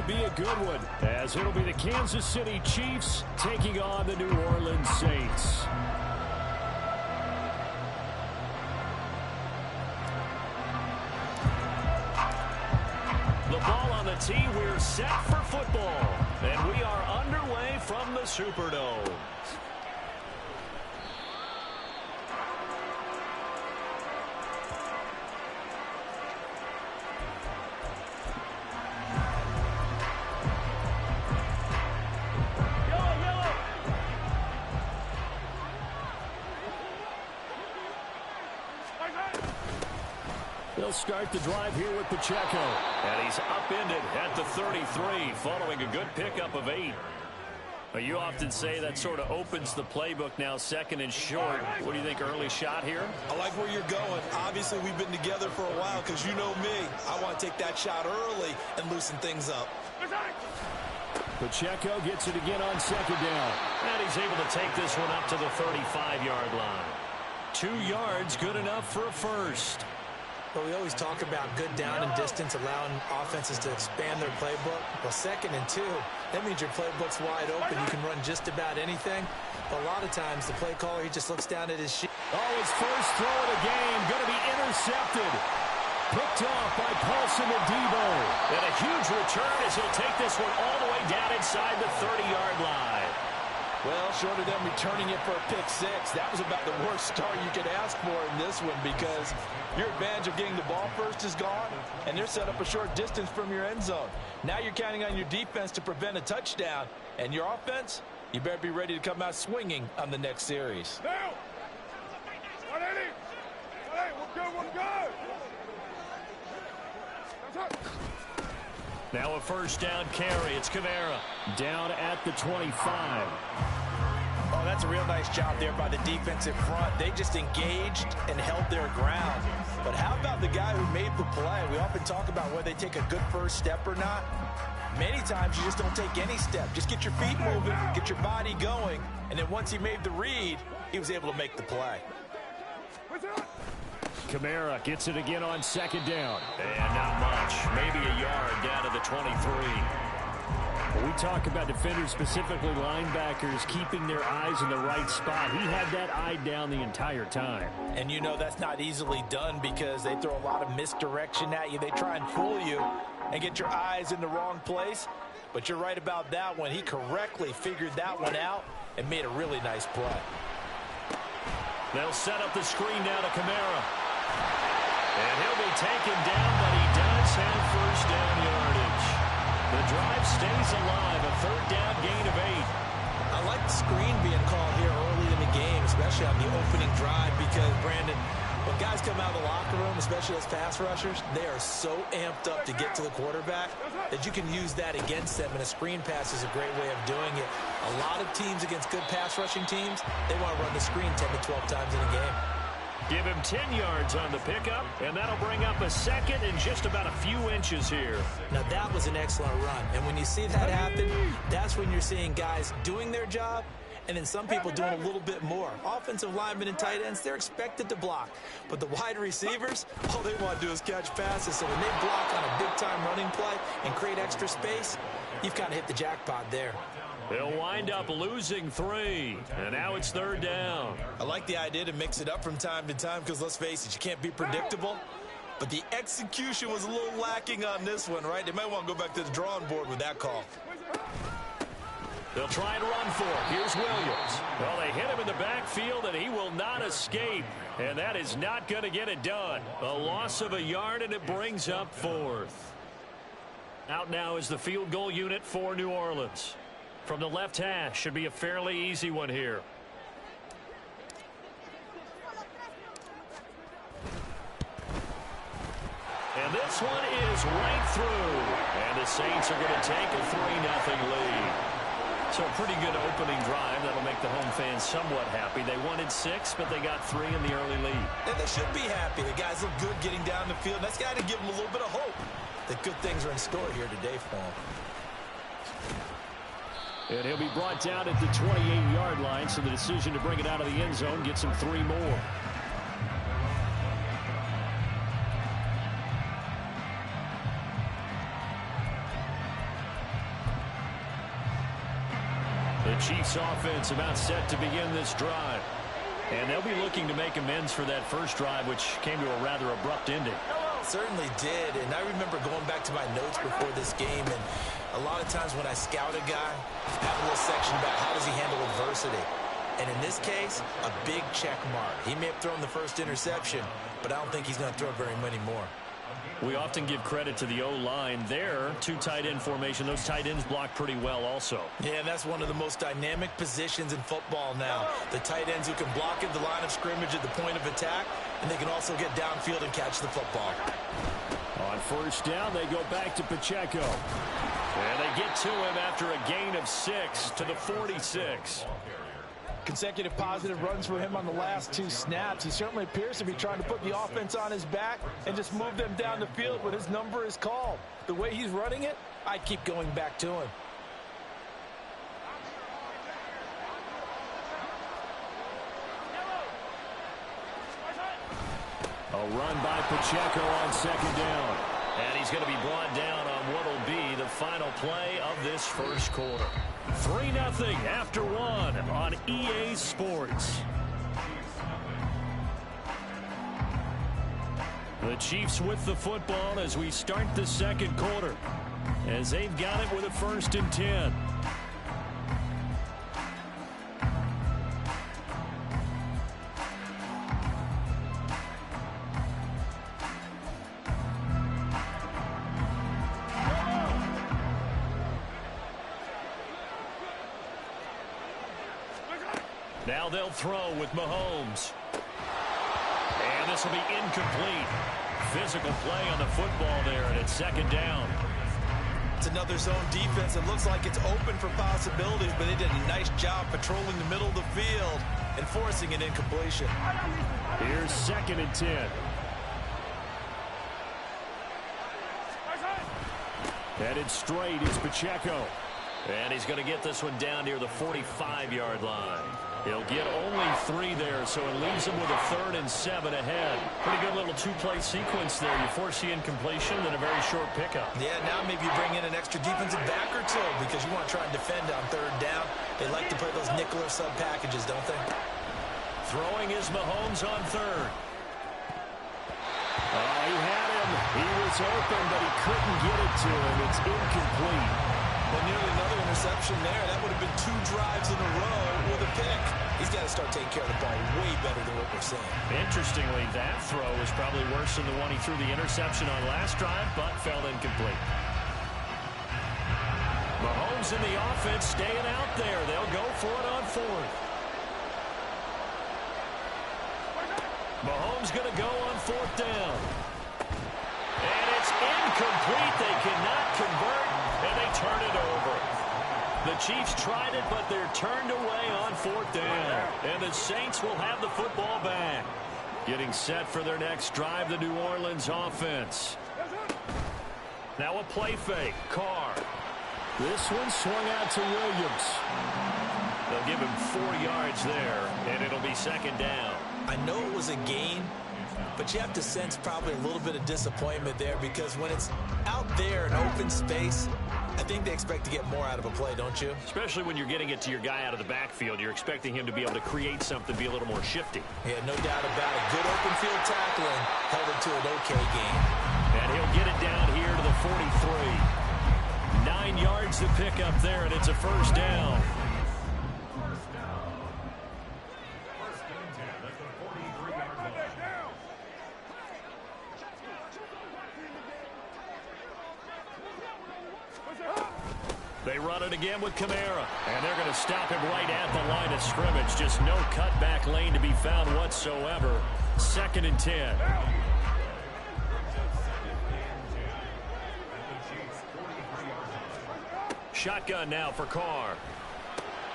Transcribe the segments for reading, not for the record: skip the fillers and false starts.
to be a good one, as it'll be the Kansas City Chiefs taking on the New Orleans Saints. The ball on the tee. We're set for football, and we are underway from the Superdome. They'll start the drive here with Pacheco. And he's upended at the 33 following a good pickup of 8. But you often say that sort of opens the playbook now, second and short. What do you think, early shot here? I like where you're going. Obviously, we've been together for a while because you know me. I want to take that shot early and loosen things up. Pacheco gets it again on second down. And he's able to take this one up to the 35-yard line. 2 yards, good enough for a first. Well, we always talk about good down and distance, allowing offenses to expand their playbook. Well, 2nd and 2, that means your playbook's wide open. You can run just about anything. But a lot of times, the play caller, he just looks down at his sheet. Oh, his first throw of the game, going to be intercepted. Picked off by Paulson and Debo. And a huge return as he'll take this one all the way down inside the 30-yard line. Well, short of them returning it for a pick 6, that was about the worst start you could ask for in this one because your advantage of getting the ball first is gone, and they're set up a short distance from your end zone. Now you're counting on your defense to prevent a touchdown, and your offense, you better be ready to come out swinging on the next series. Now, 180. We'll go. Now a first down carry. It's Kamara down at the 25. Oh, that's a real nice job there by the defensive front. They just engaged and held their ground. But how about the guy who made the play? We often talk about whether they take a good first step or not. Many times you just don't take any step. Just get your feet moving, get your body going, and then once he made the read, he was able to make the play. Kamara gets it again on second down. And not much. Maybe a yard down to the 23. When we talk about defenders, specifically linebackers, keeping their eyes in the right spot. He had that eye down the entire time. And you know that's not easily done because they throw a lot of misdirection at you. They try and fool you and get your eyes in the wrong place. But you're right about that one. He correctly figured that one out and made a really nice play. They'll set up the screen now to Kamara. And he'll be taken down, but he does have first down yardage. The drive stays alive, a third down gain of 8. I like the screen being called here early in the game, especially on the opening drive, because, Brandon, when guys come out of the locker room, especially as pass rushers, they are so amped up to get to the quarterback that you can use that against them, and a screen pass is a great way of doing it. A lot of teams against good pass rushing teams, they want to run the screen 10 to 12 times in a game. Give him 10 yards on the pickup, and that'll bring up a second and just about a few inches here. Now, that was an excellent run, and when you see that happen, that's when you're seeing guys doing their job, and then some people doing a little bit more. Offensive linemen and tight ends, they're expected to block. But the wide receivers, all they want to do is catch passes. So when they block on a big-time running play and create extra space, you've kind of hit the jackpot there. They'll wind up losing 3, and now it's third down. I like the idea to mix it up from time to time because, let's face it, you can't be predictable. But the execution was a little lacking on this one, right? They might want to go back to the drawing board with that call. They'll try and run for it. Here's Williams. Well, they hit him in the backfield, and he will not escape. And that is not going to get it done. A loss of a yard, and it brings up 4th. Out now is the field goal unit for New Orleans. From the left hash, should be a fairly easy one here. And this one is right through. And the Saints are going to take a 3-0 lead. So a pretty good opening drive. That'll make the home fans somewhat happy. They wanted 6, but they got 3 in the early lead. And they should be happy. The guys look good getting down the field. That's got to give them a little bit of hope that good things are in store here today for them. And he'll be brought down at the 28-yard line, so the decision to bring it out of the end zone gets him 3 more. The Chiefs offense about set to begin this drive. And they'll be looking to make amends for that first drive, which came to a rather abrupt ending. Certainly did, and I remember going back to my notes before this game, and a lot of times when I scout a guy, I have a little section about how does he handle adversity. And in this case, a big check mark. He may have thrown the first interception, but I don't think he's going to throw very many more. We often give credit to the O-line there. Two tight end formation. Those tight ends block pretty well also. Yeah, that's one of the most dynamic positions in football now. The tight ends who can block at the line of scrimmage at the point of attack, and they can also get downfield and catch the football. On first down, they go back to Pacheco. And they get to him after a gain of 6 to the 46. Consecutive positive runs for him on the last 2 snaps. He certainly appears to be trying to put the offense on his back and just move them down the field when his number is called. The way he's running it, I keep going back to him. A run by Pacheco on second down. And he's going to be brought down on what will be the final play of this first quarter. 3-0 after 1 on EA Sports. The Chiefs with the football as we start the second quarter, as they've got it with a 1st and 10. Now they'll throw with Mahomes. And this will be incomplete. Physical play on the football there, and it's second down. It's another zone defense. It looks like it's open for possibilities, but they did a nice job patrolling the middle of the field and forcing an incompletion. Here's 2nd and 10. Headed straight is Pacheco. And he's going to get this one down near the 45-yard line. He'll get only 3 there, so it leaves him with a 3rd and 7 ahead. Pretty good little 2-play sequence there. You force the incompletion, then a very short pickup. Yeah, now maybe you bring in an extra defensive back or two because you want to try and defend on 3rd down. They like to play those nickel or sub packages, don't they? Throwing is Mahomes on 3rd. He had him. He was open, but he couldn't get it to him. It's incomplete. Well, nearly another interception there. That would have been 2 drives in a row with a pick. He's got to start taking care of the ball way better than what we're seeing. Interestingly, that throw was probably worse than the one he threw the interception on last drive, but fell incomplete. Mahomes in the offense staying out there. They'll go for it on 4th. Mahomes going to go on 4th down. And it's incomplete. They cannot convert, and they turn it over. The Chiefs tried it, but they're turned away on 4th down. And the Saints will have the football back. Getting set for their next drive, the New Orleans offense. Now a play fake. Carr. This one swung out to Williams. They'll give him 4 yards there, and it'll be 2nd down. I know it was a gain, but you have to sense probably a little bit of disappointment there because when it's out there in open space, I think they expect to get more out of a play, don't you? Especially when you're getting it to your guy out of the backfield. You're expecting him to be able to create something, be a little more shifty. Yeah, no doubt about it. Good open field tackling held it to an okay gain. And he'll get it down here to the 43. 9 yards to pick up there, and it's a 1st down. They run it again with Kamara, and they're going to stop him right at the line of scrimmage. Just no cutback lane to be found whatsoever. 2nd and 10. Shotgun now for Carr.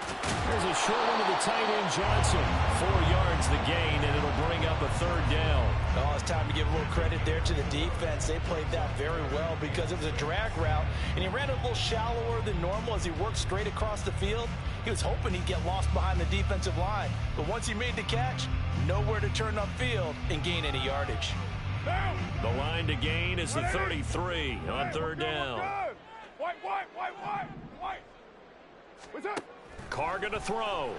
There's a short one to the tight end, Johnson. 4 yards the gain, and it'll bring up a 3rd down. Oh, it's time to give a little credit there to the defense. They played that very well because it was a drag route, and he ran a little shallower than normal as he worked straight across the field. He was hoping he'd get lost behind the defensive line, but once he made the catch, nowhere to turn upfield and gain any yardage. The line to gain is the 33 on 3rd down. White. What's that? Carr going to throw.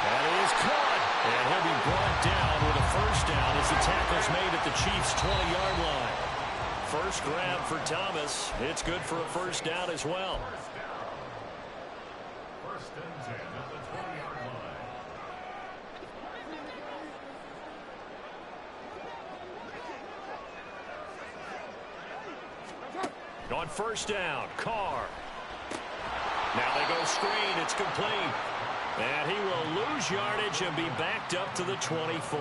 That is caught. And he'll be brought down with a first down as the tackle's made at the Chiefs' 20-yard line. First grab for Thomas. It's good for a first down as well. First and 10 at the 20-yard line. On first down, Carr. Now they go screen. It's complete. And he will lose yardage and be backed up to the 24.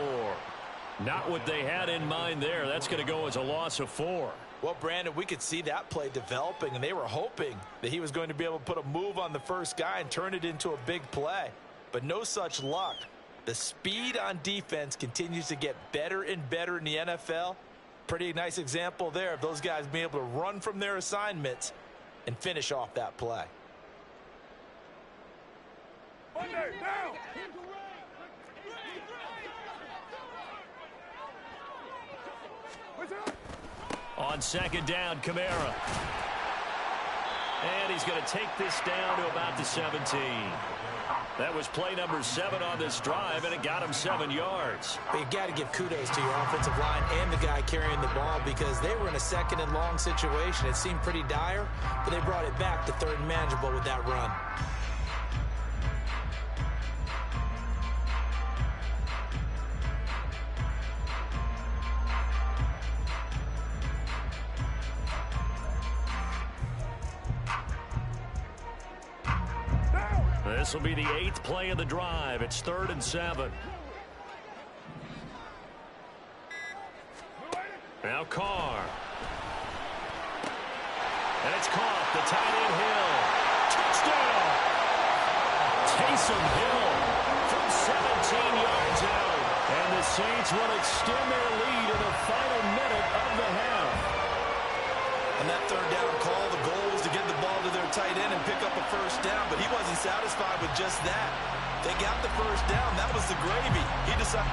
Not what they had in mind there. That's going to go as a loss of 4. Well, Brandon, we could see that play developing, and they were hoping that he was going to be able to put a move on the first guy and turn it into a big play. But no such luck. The speed on defense continues to get better and better in the NFL. Pretty nice example there of those guys being able to run from their assignments and finish off that play. Monday, now! On second down, Kamara. And he's going to take this down to about the 17. That was play number 7 on this drive, and it got him 7 yards. But you got to give kudos to your offensive line and the guy carrying the ball because they were in a second and long situation. It seemed pretty dire, but they brought it back to third and manageable with that run. This will be the 8th play of the drive. It's 3rd and 7. Now Carr. And it's caught. The tight end Hill. Touchdown! Taysom Hill from 17 yards out. And the Saints will extend their lead in the final minute of the half. On that third down call, the goal was to get the ball to their tight end and pick up a first down, but he wasn't satisfied with just that. They got the first down. That was the gravy. He decided.